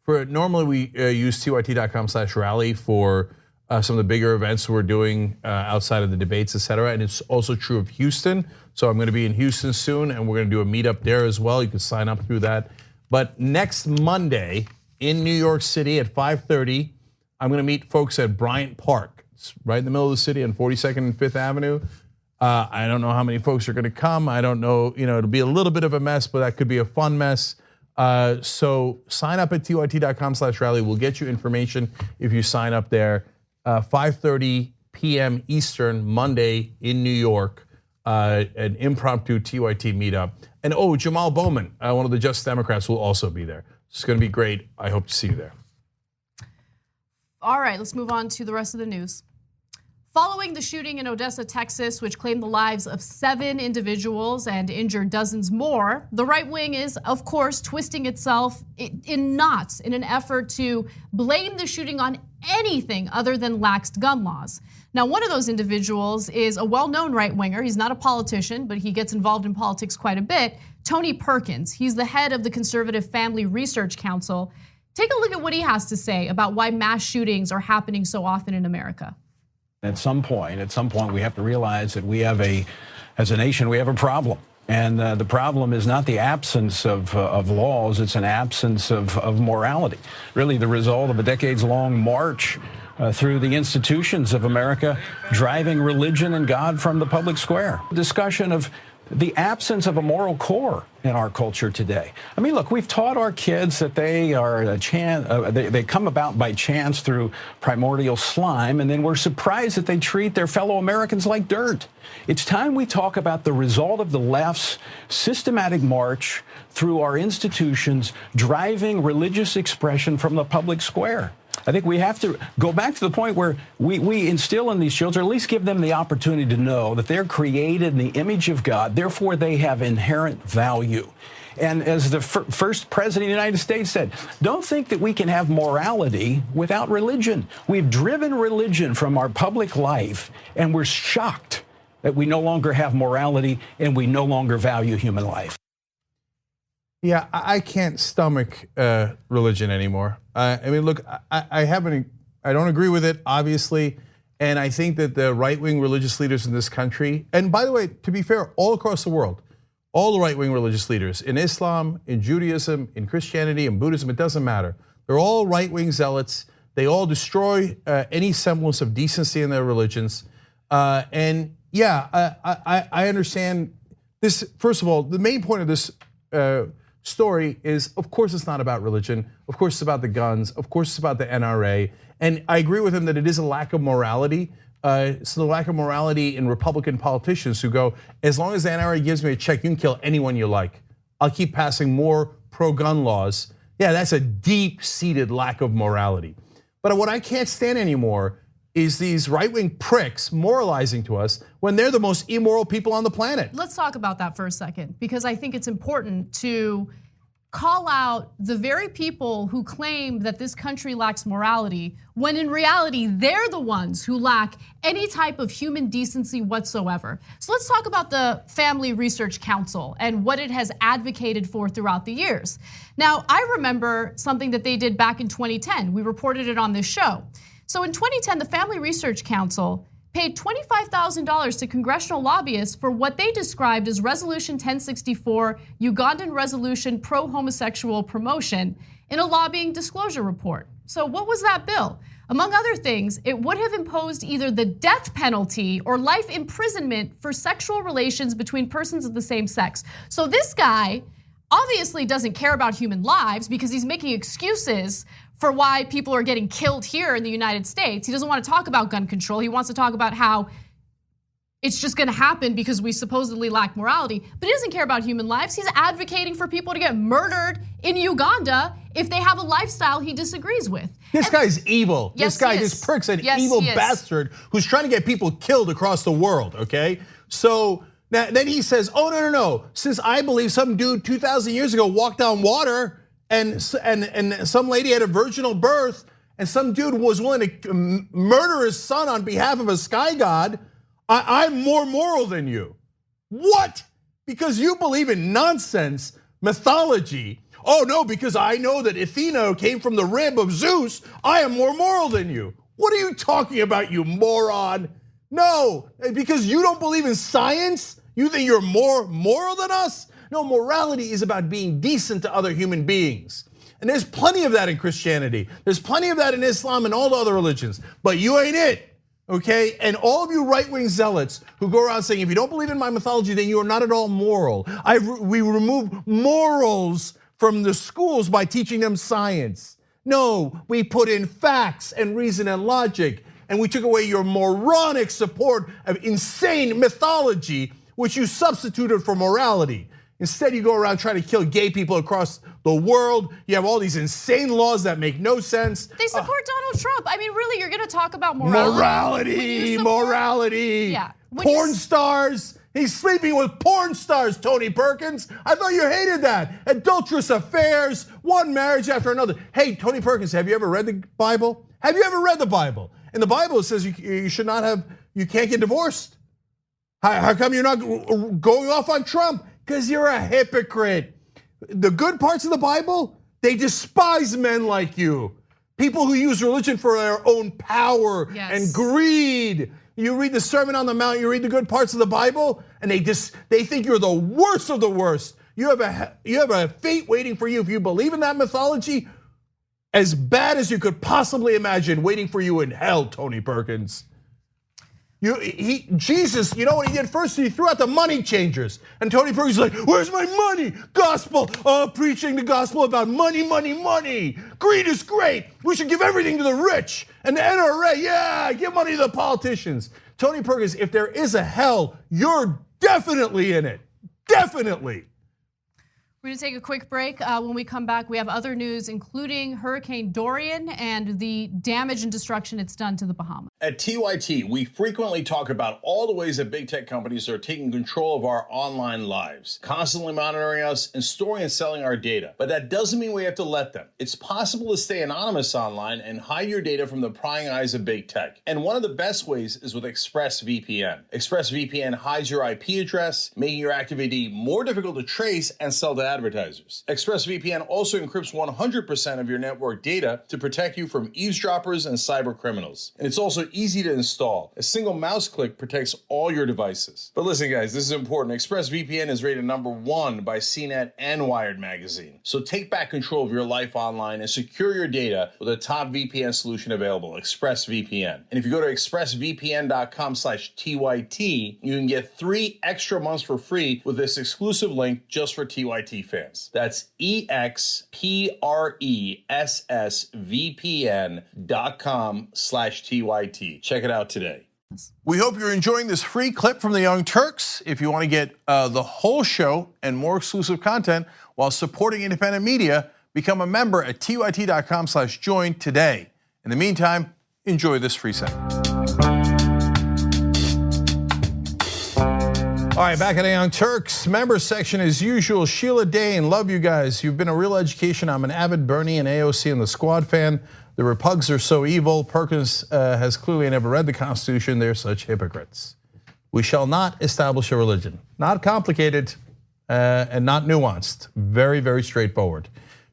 normally we use tyt.com/rally for some of the bigger events we're doing outside of the debates, et cetera. And it's also true of Houston. So I'm going to be in Houston soon, and we're going to do a meetup there as well. You can sign up through that. But next Monday in New York City at 5:30, I'm going to meet folks at Bryant Park. It's right in the middle of the city on 42nd and 5th Avenue. I don't know how many folks are going to come. I don't know, it'll be a little bit of a mess, but that could be a fun mess. So sign up at tyt.com/rally. We'll get you information if you sign up there. 5:30 p.m. Eastern, Monday in New York, an impromptu TYT meetup. And Jamal Bowman, one of the Just Democrats, will also be there. It's going to be great. I hope to see you there. All right, let's move on to the rest of the news. Following the shooting in Odessa, Texas, which claimed the lives of 7 individuals and injured dozens more, the right wing is, of course, twisting itself in knots in an effort to blame the shooting on anything other than lax gun laws. Now, one of those individuals is a well-known right-winger. He's not a politician, but he gets involved in politics quite a bit. Tony Perkins. He's the head of the Conservative Family Research Council. Take a look at what he has to say about why mass shootings are happening so often in America. At some point, we have to realize that as a nation, we have a problem. And the problem is not the absence of laws, it's an absence of morality. Really the result of a decades-long march through the institutions of America, driving religion and God from the public square. Discussion of the absence of a moral core in our culture today. I mean, look, we've taught our kids that they are they come about by chance through primordial slime, and then we're surprised that they treat their fellow Americans like dirt. It's time we talk about the result of the left's systematic march through our institutions, driving religious expression from the public square. I think we have to go back to the point where we instill in these children, or at least give them the opportunity to know that they're created in the image of God, therefore they have inherent value. And as the first president of the United States said, don't think that we can have morality without religion. We've driven religion from our public life, and we're shocked that we no longer have morality and we no longer value human life. Yeah, I can't stomach religion anymore. I mean, look, I don't agree with it, obviously, and I think that the right-wing religious leaders in this country, and by the way, to be fair, all across the world, all the right-wing religious leaders in Islam, in Judaism, in Christianity, in Buddhism, it doesn't matter. They're all right-wing zealots. They all destroy any semblance of decency in their religions. And yeah, I understand this. First of all, the main point of this story is, of course, it's not about religion. Of course, it's about the guns. Of course, it's about the NRA. And I agree with him that it is a lack of morality. It's the lack of morality in Republican politicians who go, as long as the NRA gives me a check, you can kill anyone you like. I'll keep passing more pro-gun laws. Yeah, that's a deep-seated lack of morality. But what I can't stand anymore is these right-wing pricks moralizing to us when they're the most immoral people on the planet. Let's talk about that for a second, because I think it's important to call out the very people who claim that this country lacks morality, when in reality, they're the ones who lack any type of human decency whatsoever. So let's talk about the Family Research Council and what it has advocated for throughout the years. Now, I remember something that they did back in 2010. We reported it on this show. So in 2010, the Family Research Council paid $25,000 to congressional lobbyists for what they described as Resolution 1064, Ugandan Resolution Pro-Homosexual Promotion, in a lobbying disclosure report. So what was that bill? Among other things, it would have imposed either the death penalty or life imprisonment for sexual relations between persons of the same sex. So this guy obviously doesn't care about human lives because he's making excuses for why people are getting killed here in the United States. He doesn't want to talk about gun control. He wants to talk about how it's just gonna happen because we supposedly lack morality. But he doesn't care about human lives. He's advocating for people to get murdered in Uganda if they have a lifestyle he disagrees with. This guy's evil. Yes, this guy, he is. this prick's an Yes, evil he is. bastard who's trying to get people killed across the world, okay? So then he says, oh, no. Since I believe some dude 2,000 years ago walked on water and some lady had a virginal birth and some dude was willing to murder his son on behalf of a sky god, I'm more moral than you. What? Because you believe in nonsense mythology. Oh no, because I know that Athena came from the rib of Zeus, I am more moral than you. What are you talking about, you moron? No, because you don't believe in science? You think you're more moral than us? No, morality is about being decent to other human beings. And there's plenty of that in Christianity. There's plenty of that in Islam and all the other religions, but you ain't it. Okay, and all of you right-wing zealots who go around saying, if you don't believe in my mythology, then you are not at all moral. We remove morals from the schools by teaching them science. No, we put in facts and reason and logic, and we took away your moronic support of insane mythology, which you substituted for morality. Instead, you go around trying to kill gay people across the world. You have all these insane laws that make no sense. They support Donald Trump. I mean, really, you're gonna talk about morality? Morality. Yeah. Porn stars. He's sleeping with porn stars, Tony Perkins. I thought you hated that. Adulterous affairs, one marriage after another. Hey, Tony Perkins, have you ever read the Bible? Have you ever read the Bible? In the Bible, it says you should not have, you can't get divorced. How come you're not going off on Trump? Because you're a hypocrite. The good parts of the Bible, they despise men like you. People who use religion for their own power and greed. You read the Sermon on the Mount, you read the good parts of the Bible, and they think you're the worst of the worst. You have a fate waiting for you if you believe in that mythology, as bad as you could possibly imagine waiting for you in hell, Tony Perkins. Jesus, you know what he did first? He threw out the money changers. And Tony Perkins is like, where's my money? Gospel, preaching the gospel about money, money, money. Greed is great. We should give everything to the rich. And the NRA, yeah, give money to the politicians. Tony Perkins, if there is a hell, you're definitely in it. Definitely. We're gonna take a quick break. When we come back, we have other news, including Hurricane Dorian and the damage and destruction it's done to the Bahamas. At TYT, we frequently talk about all the ways that big tech companies are taking control of our online lives, constantly monitoring us and storing and selling our data. But that doesn't mean we have to let them. It's possible to stay anonymous online and hide your data from the prying eyes of big tech. And one of the best ways is with ExpressVPN. ExpressVPN hides your IP address, making your active ID more difficult to trace and sell to advertisers. ExpressVPN also encrypts 100% of your network data to protect you from eavesdroppers and cyber criminals. And it's also easy to install. A single mouse click protects all your devices. But listen guys, this is important. ExpressVPN is rated #1 by CNET and Wired magazine. So take back control of your life online and secure your data with a top VPN solution available, ExpressVPN. And if you go to expressvpn.com/TYT, you can get 3 extra months for free with this exclusive link just for TYT fans. That's expressvpn.com/TYT. Check it out today. We hope you're enjoying this free clip from the Young Turks. If you want to get the whole show and more exclusive content while supporting independent media, become a member at tyt.com/join today. In the meantime, enjoy this free segment. All right, back at the Young Turks, member section as usual. Sheila Dane, love you guys. You've been a real education. I'm an avid Bernie and AOC and the Squad fan. The Repugs are so evil. Perkins has clearly never read the Constitution. They're such hypocrites. We shall not establish a religion. Not complicated and not nuanced. Very, very straightforward.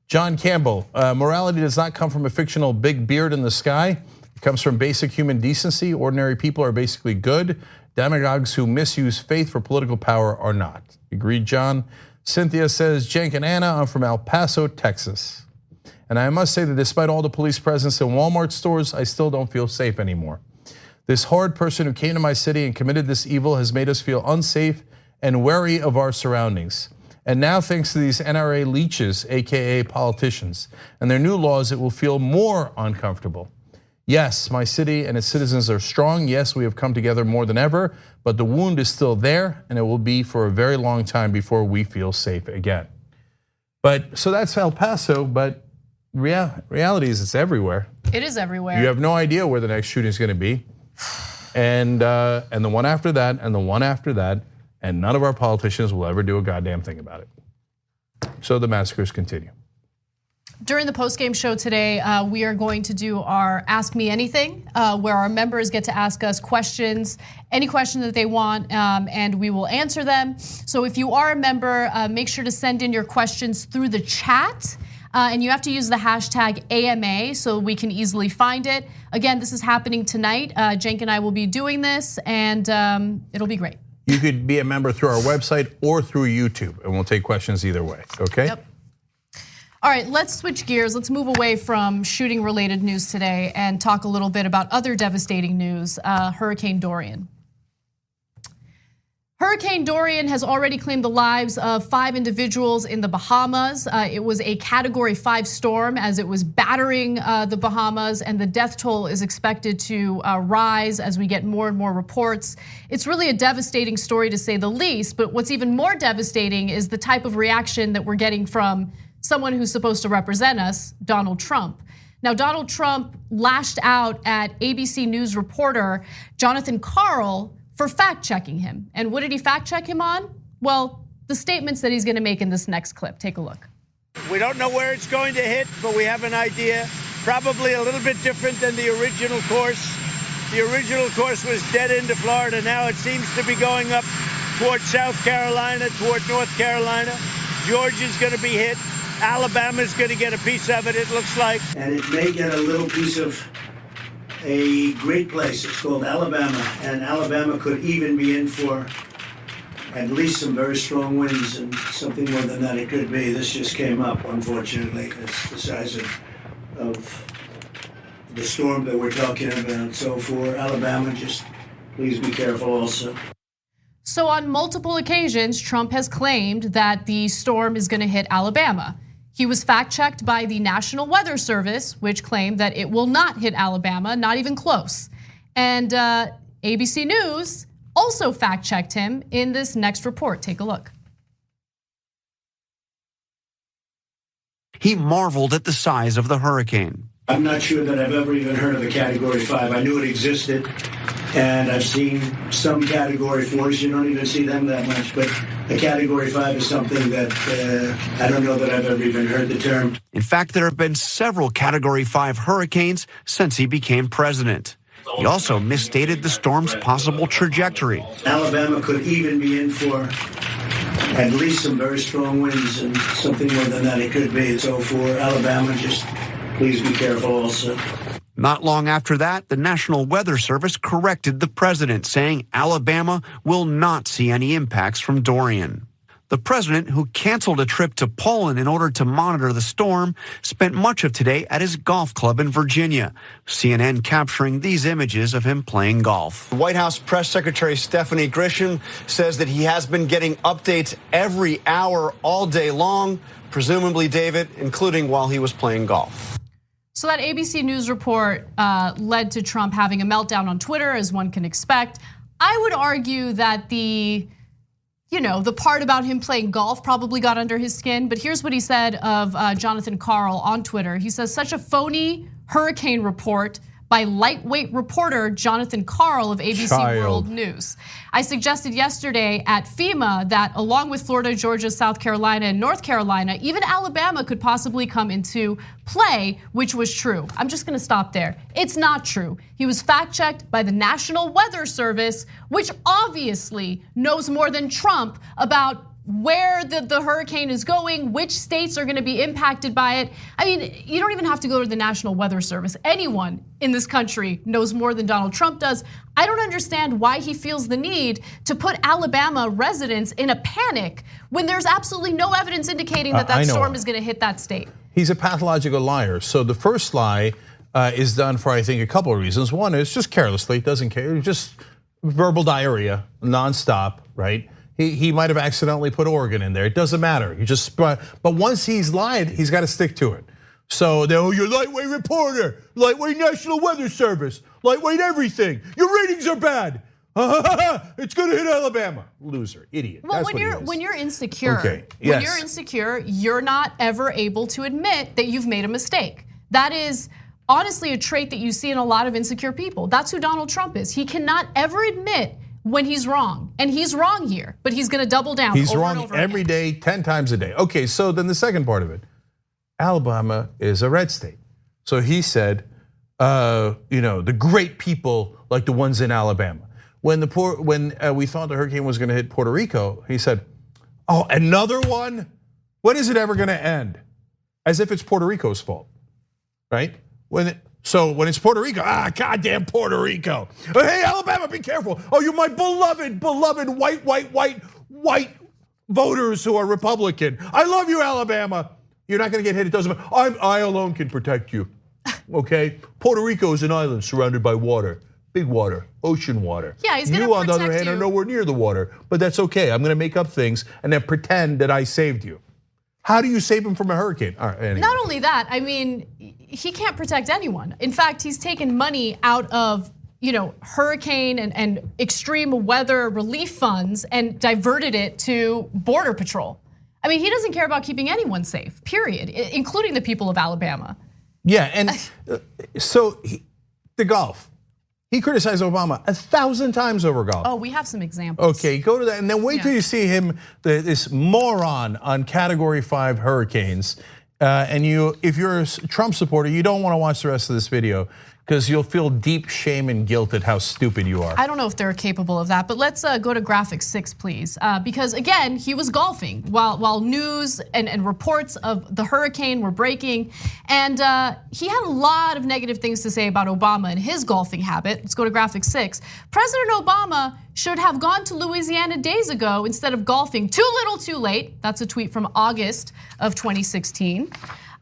John Campbell, morality does not come from a fictional big beard in the sky. It comes from basic human decency. Ordinary people are basically good. Demagogues who misuse faith for political power are not. Agreed, John? Cynthia says, Cenk and Anna, I'm from El Paso, Texas. And I must say that despite all the police presence in Walmart stores, I still don't feel safe anymore. This horrid person who came to my city and committed this evil has made us feel unsafe and wary of our surroundings. And now thanks to these NRA leeches, AKA politicians, and their new laws, it will feel more uncomfortable. Yes, my city and its citizens are strong. Yes, we have come together more than ever, but the wound is still there, and it will be for a very long time before we feel safe again. But so that's El Paso, but reality is it's everywhere. It is everywhere. You have no idea where the next shooting is going to be, and the one after that, and the one after that, and none of our politicians will ever do a goddamn thing about it. So the massacres continue. During the post-game show today, we are going to do our Ask Me Anything, where our members get to ask us questions, any question that they want, and we will answer them. So if you are a member, make sure to send in your questions through the chat, and you have to use the hashtag AMA so we can easily find it. Again, this is happening tonight. Cenk and I will be doing this, and it'll be great. You could be a member through our website or through YouTube, and we'll take questions either way, okay? Yep. All right, let's switch gears. Let's move away from shooting-related news today and talk a little bit about other devastating news, Hurricane Dorian. Hurricane Dorian has already claimed the lives of 5 individuals in the Bahamas. It was a Category 5 storm as it was battering the Bahamas, and the death toll is expected to rise as we get more and more reports. It's really a devastating story to say the least, but what's even more devastating is the type of reaction that we're getting from someone who's supposed to represent us, Donald Trump. Now, Donald Trump lashed out at ABC News reporter Jonathan Karl for fact-checking him. And what did he fact-check him on? Well, the statements that he's gonna make in this next clip. Take a look. We don't know where it's going to hit, but we have an idea. Probably a little bit different than the original course. The original course was dead into Florida. Now it seems to be going up toward South Carolina, toward North Carolina. Georgia's gonna be hit. Alabama's going to get a piece of it, it looks like. And it may get a little piece of a great place. It's called Alabama. And Alabama could even be in for at least some very strong winds, and something more than that it could be. This just came up, unfortunately. It's the size of the storm that we're talking about. So for Alabama, just please be careful also. So on multiple occasions, Trump has claimed that the storm is gonna hit Alabama. He was fact-checked by the National Weather Service, which claimed that it will not hit Alabama, not even close. And ABC News also fact-checked him in this next report. Take a look. He marveled at the size of the hurricane. I'm not sure that I've ever even heard of a Category 5. I knew it existed, and I've seen some Category 4s. You don't even see them that much, but a Category 5 is something that I don't know that I've ever even heard the term. In fact, there have been several Category 5 hurricanes since he became president. He also misstated the storm's possible trajectory. Alabama could even be in for at least some very strong winds, and something more than that it could be. So for Alabama, just please be careful also. Not long after that, the National Weather Service corrected the president, saying Alabama will not see any impacts from Dorian. The president, who canceled a trip to Poland in order to monitor the storm, spent much of today at his golf club in Virginia. CNN capturing these images of him playing golf. White House Press Secretary Stephanie Grisham says that he has been getting updates every hour all day long, presumably, David, including while he was playing golf. So that ABC News report led to Trump having a meltdown on Twitter, as one can expect. I would argue that the part about him playing golf probably got under his skin, but here's what he said of Jonathan Karl on Twitter. He says, such a phony hurricane report by lightweight reporter Jonathan Karl of ABC World News. I suggested yesterday at FEMA that along with Florida, Georgia, South Carolina, and North Carolina, even Alabama could possibly come into play, which was true. I'm just gonna stop there. It's not true. He was fact-checked by the National Weather Service, which obviously knows more than Trump about where the hurricane is going, which states are gonna be impacted by it. I mean, you don't even have to go to the National Weather Service. Anyone in this country knows more than Donald Trump does. I don't understand why he feels the need to put Alabama residents in a panic when there's absolutely no evidence indicating that that storm is gonna hit that state. He's a pathological liar. So the first lie is done for, I think, a couple of reasons. One is just carelessly, doesn't care, just verbal diarrhea, nonstop, right? He might have accidentally put Oregon in there. It doesn't matter. But once he's lied, he's got to stick to it. So you're lightweight reporter, lightweight National Weather Service, lightweight everything. Your ratings are bad. It's going to hit Alabama. Loser, idiot. Well, That's when you're insecure, Okay, when yes. you're insecure, you're not ever able to admit that you've made a mistake. That is honestly a trait that you see in a lot of insecure people. That's who Donald Trump is. He cannot ever admit when he's wrong, and he's wrong here, but he's going to double down. He's over wrong and over every again. day, 10 times a day. Okay, so then the second part of it, Alabama is a red state. So he said, the great people like the ones in Alabama. When we thought the hurricane was going to hit Puerto Rico, he said, "Oh, another one? When is it ever going to end?" As if it's Puerto Rico's fault, right? So when it's Puerto Rico, goddamn Puerto Rico. Hey, Alabama, be careful. Oh, you're my beloved white voters who are Republican. I love you, Alabama. You're not going to get hit. It doesn't matter. I alone can protect you. Okay, Puerto Rico is an island surrounded by water. Big water, ocean water. Yeah, he's gonna You, on the other protect hand, you. are nowhere near the water, but that's okay. I'm gonna make up things and then pretend that I saved you. How do you save him from a hurricane? All right, anyway. Not only that, I mean, he can't protect anyone. In fact, he's taken money out of hurricane and extreme weather relief funds and diverted it to Border Patrol. I mean, he doesn't care about keeping anyone safe, period, including the people of Alabama. Yeah, and so the golf. He criticized Obama 1,000 times over golf. Oh, we have some examples. Okay, go to that, and then wait till you see him, this moron on Category 5 hurricanes. And if you're a Trump supporter, you don't want to watch the rest of this video because you'll feel deep shame and guilt at how stupid you are. I don't know if they're capable of that, but let's go to graphic 6, please. Because again, he was golfing while news and reports of the hurricane were breaking. And he had a lot of negative things to say about Obama and his golfing habit. Let's go to graphic 6. President Obama should have gone to Louisiana days ago instead of golfing. Too little, too late. That's a tweet from August of 2016.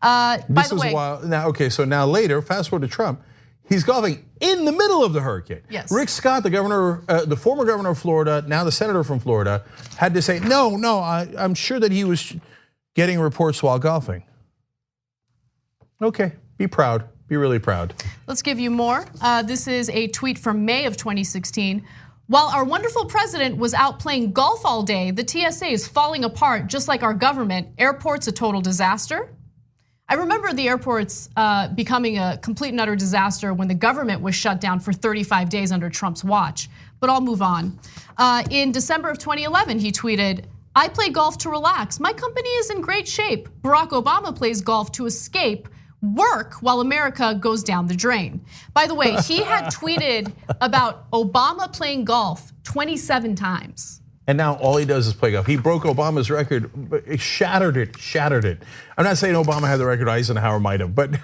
By the way, so now later, fast forward to Trump. He's golfing in the middle of the hurricane. Yes. Rick Scott, the former governor of Florida, now the senator from Florida, had to say, no, I'm sure that he was getting reports while golfing. Okay, be proud, be really proud. Let's give you more. This is a tweet from May of 2016. While our wonderful president was out playing golf all day, the TSA is falling apart just like our government. Airports a total disaster. I remember the airports becoming a complete and utter disaster when the government was shut down for 35 days under Trump's watch, but I'll move on. In December of 2011, he tweeted, "I play golf to relax. My company is in great shape. Barack Obama plays golf to escape work while America goes down the drain." By the way, he had tweeted about Obama playing golf 27 times. And now all he does is play golf. He broke Obama's record, but it shattered it. I'm not saying Obama had the record, Eisenhower might have, but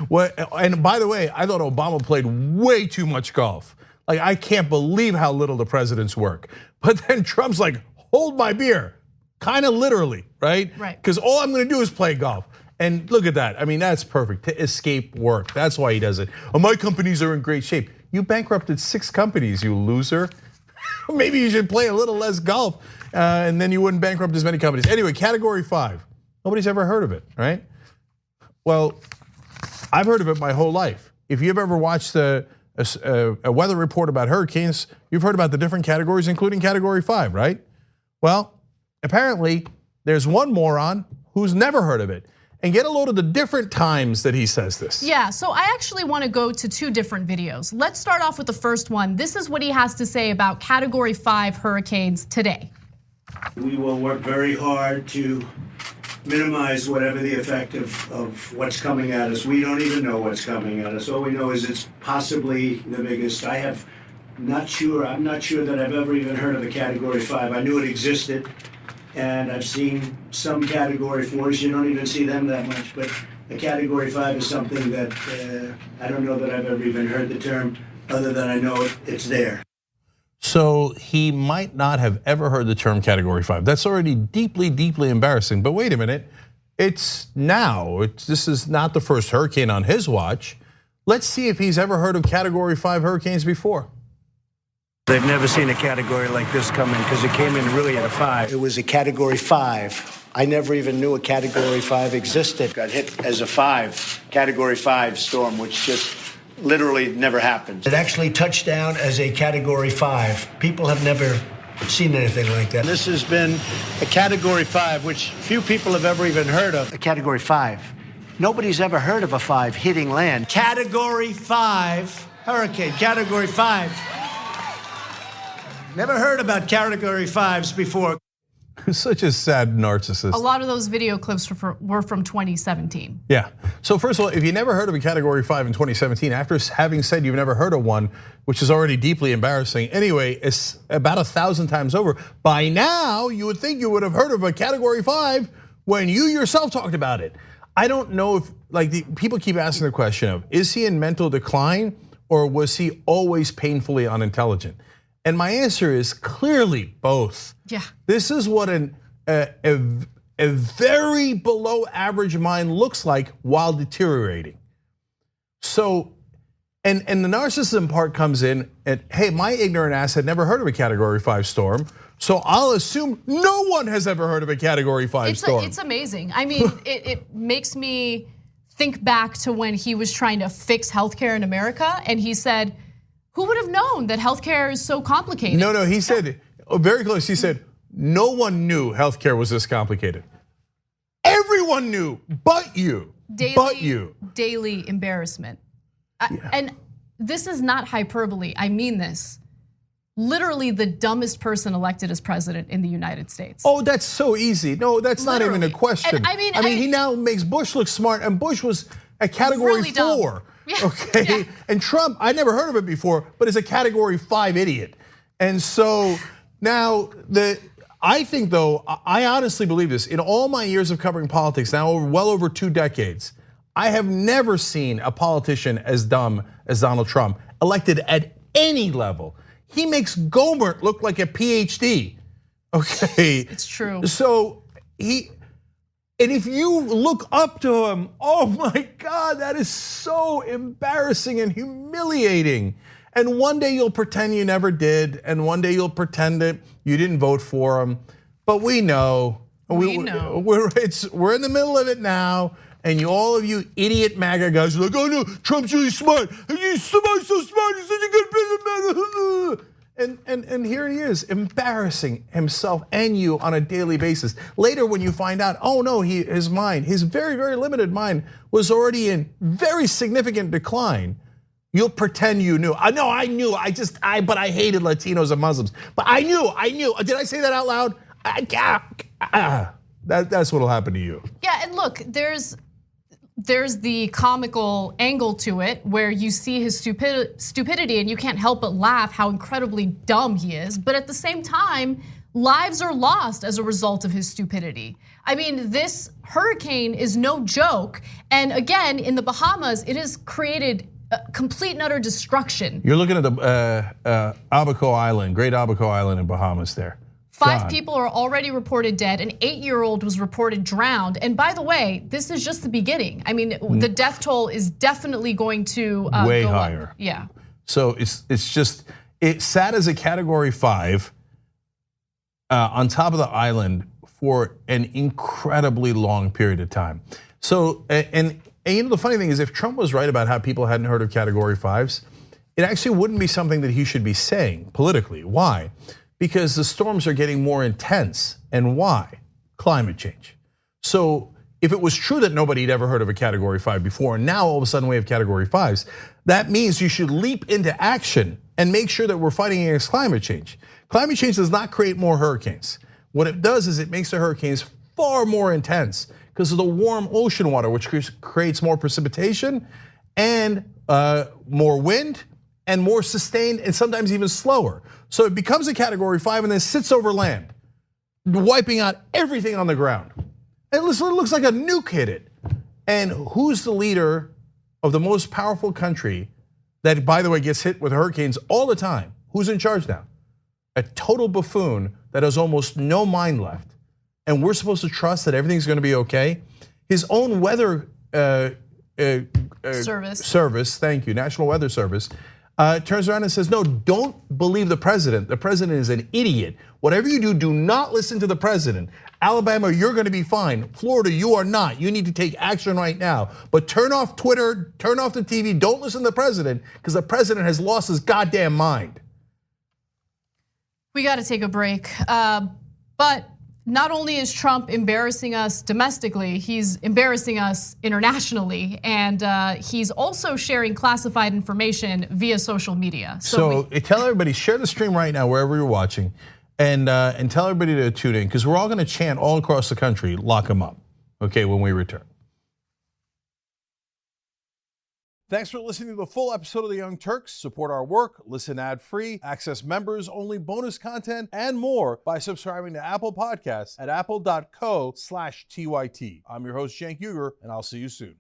what? And by the way, I thought Obama played way too much golf. Like, I can't believe how little the presidents work. But then Trump's like, hold my beer, kind of literally, right? Right. Because all I'm gonna do is play golf. And look at that. I mean, that's perfect, to escape work. That's why he does it. Oh, my companies are in great shape. You bankrupted 6 companies, you loser. Maybe you should play a little less golf, and then you wouldn't bankrupt as many companies. Anyway, Category 5. Nobody's ever heard of it, right? Well, I've heard of it my whole life. If you've ever watched a weather report about hurricanes, you've heard about the different categories, including Category 5, right? Well, apparently there's one moron who's never heard of it. And get a load of the different times that he says this. Yeah, so I actually want to go to 2 different videos. Let's start off with the first one. This is what he has to say about Category 5 hurricanes today. We will work very hard to minimize whatever the effect of what's coming at us. We don't even know what's coming at us. All we know is it's possibly the biggest. I'm not sure that I've ever even heard of a Category 5. I knew it existed. And I've seen some Category 4s, you don't even see them that much, but a Category 5 is something that I don't know that I've ever even heard the term, other than I know it's there. So he might not have ever heard the term Category 5. That's already deeply, deeply embarrassing. But wait a minute, this is not the first hurricane on his watch. Let's see if he's ever heard of Category 5 hurricanes before. They've never seen a category like this come in because it came in really at a 5. It was a category 5. I never even knew a category 5 existed. Got hit as a 5, category 5 storm, which just literally never happened. It actually touched down as a category 5. People have never seen anything like that. This has been a category 5, which few people have ever even heard of. A category 5. Nobody's ever heard of a 5 hitting land. Category 5 hurricane, category 5. Never heard about category 5s before. Such a sad narcissist. A lot of those video clips were from 2017. Yeah. So first of all, if you never heard of a category 5 in 2017, after having said you've never heard of one, which is already deeply embarrassing, anyway, it's about 1,000 times over. By now, you would think you would have heard of a category 5 when you yourself talked about it. I don't know if, people keep asking the question of, is he in mental decline or was he always painfully unintelligent? And my answer is clearly both. Yeah. This is what a very below average mind looks like while deteriorating. So, and the narcissism part comes in and, hey, my ignorant ass had never heard of a category 5 storm. So I'll assume no one has ever heard of a category 5 storm. It's amazing. I mean, it makes me think back to when he was trying to fix healthcare in America and he said, who would have known that healthcare is so complicated? No, he said, very close, he said, no one knew healthcare was this complicated. Everyone knew, but you, Daily embarrassment. And this is not hyperbole, I mean this. Literally the dumbest person elected as president in the United States. Oh, that's so easy. No, that's Literally. not even a question. And I mean, he now makes Bush look smart, and Bush was a category really 4. Yeah, okay, yeah. And Trump, I never heard of it before, but is a category 5 idiot. And so now I think though, I honestly believe this. In all my years of covering politics, now well over 2 decades, I have never seen a politician as dumb as Donald Trump elected at any level. He makes Gohmert look like a PhD. Okay, it's true. So and if you look up to him, oh my God, that is so embarrassing and humiliating. And one day you'll pretend you never did, and one day you'll pretend that you didn't vote for him. But we know, we're in the middle of it now. And all of you idiot MAGA guys are like, oh no, Trump's really smart. He's so smart, he's such a good businessman. And here he is, embarrassing himself and you on a daily basis. Later when you find out, oh no, his very, very limited mind was already in very significant decline. You'll pretend you knew. I knew, but I hated Latinos and Muslims. But I knew. Did I say that out loud? That's what'll happen to you. Yeah, and look, there's the comical angle to it where you see his stupidity and you can't help but laugh how incredibly dumb he is. But at the same time, lives are lost as a result of his stupidity. I mean, this hurricane is no joke. And again, in the Bahamas, it has created complete and utter destruction. You're looking at the Abaco Island, Great Abaco Island in Bahamas there. 5 people are already reported dead. An 8-year-old was reported drowned. And by the way, this is just the beginning. I mean, the death toll is definitely going to way go higher. Up. Yeah. So it sat as a category 5 on top of the island for an incredibly long period of time. So, and you know, the funny thing is, if Trump was right about how people hadn't heard of category 5s, it actually wouldn't be something that he should be saying politically. Why? Because the storms are getting more intense. And why? Climate change. So if it was true that nobody had ever heard of a category 5 before, and now all of a sudden we have category 5s, that means you should leap into action and make sure that we're fighting against climate change. Climate change does not create more hurricanes. What it does is it makes the hurricanes far more intense because of the warm ocean water, which creates more precipitation and more wind and more sustained and sometimes even slower. So it becomes a category 5 and then sits over land, wiping out everything on the ground. And it looks like a nuke hit it. And who's the leader of the most powerful country that, by the way, gets hit with hurricanes all the time? Who's in charge now? A total buffoon that has almost no mind left. And we're supposed to trust that everything's gonna be okay? His own weather service, thank you, National Weather Service, turns around and says, no, don't believe the president. The president is an idiot. Whatever you do, do not listen to the president. Alabama, you're gonna be fine. Florida, you are not. You need to take action right now. But turn off Twitter, turn off the TV, don't listen to the president, because the president has lost his goddamn mind. We gotta take a break. But not only is Trump embarrassing us domestically, he's embarrassing us internationally, and he's also sharing classified information via social media. So tell everybody, share the stream right now wherever you're watching, and tell everybody to tune in, because we're all gonna chant all across the country, lock him up, okay, when we return. Thanks for listening to the full episode of the Young Turks. Support our work, listen ad-free, access members-only bonus content, and more by subscribing to Apple Podcasts at apple.co/TYT. I'm your host, Cenk Uygur, and I'll see you soon.